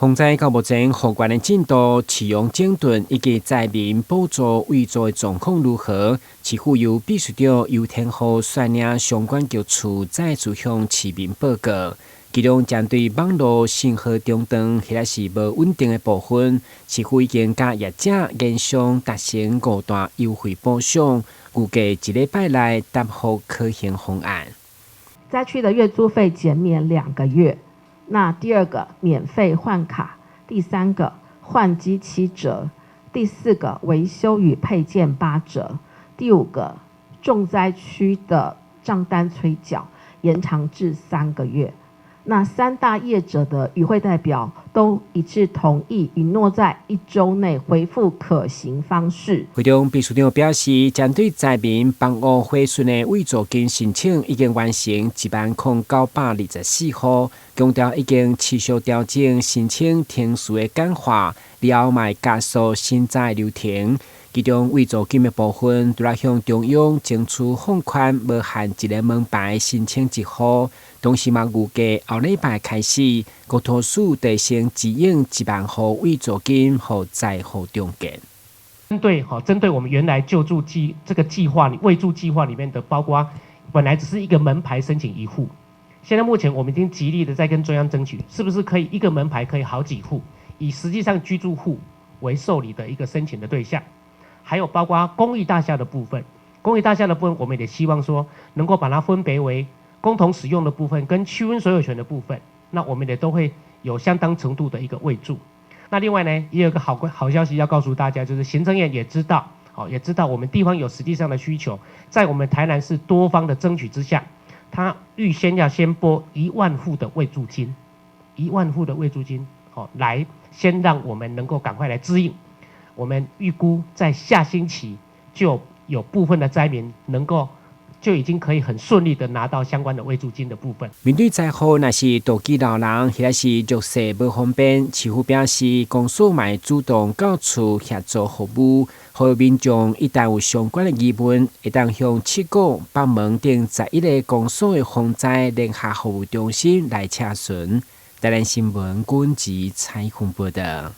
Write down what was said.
洪灾到目前相关的进度、启用整顿以及灾民补助维助的状况如何？市府由秘书长尤天豪率领相关局处再次向市民报告。其中针对网络信号中断或者是无稳定的部分，市府已经甲业者研商达成5段优惠补偿，预计1礼拜内答复可行方案。灾区的月租费减免2个月。那第2个免费换卡，第3个换机7折，第4个维修与配件8折，第5个重灾区的账单催缴延长至3个月。那3大业者的与会代表都一致同意，允诺在1周内回复可行方式。会中秘书长表示，针对灾民房屋毁损的慰助金申请已经完成10924户，强调已经持续调整申請程序的簡化，了賣加速新災流程。其中慰助金的部分，除了向中央爭取放寬無限一個門牌申請1戶，同時嘛預計後禮拜開始，國土署提升指引1萬戶慰助金和災後重建。針對我們原來救助這個計劃慰助計劃裡面的，包括本來只是一個門牌申請1戶，現在目前我們已經極力的在跟中央爭取，是不是可以一個門牌可以好幾戶，以實際上居住戶為受理的一個申請的對象。還有包括公益大廈的部分，公益大廈的部分，我們也希望說能夠把它分別為共同使用的部分跟區分所有權的部分，那我們也都會有相當程度的一個挹注。那另外呢，也有一個好消息要告訴大家，就是行政院也知道我們地方有實際上的需求，在我們台南市多方的爭取之下，他預先要先撥1萬戶的挹注金，1萬戶的挹注金，來先讓我們能夠趕快來支應。我們預估在下星期就有部分的災民能夠就已經可以很順利的拿到相關的挹注金的部分。面對災後，若是道基老人或者是弱勢無方便，市府表示公所會主動到處協助服務，讓民眾一旦有相關的疑問，會當向七股北門等11個公所的防災聯合服務中心來查詢。台南新聞管子採訪報道。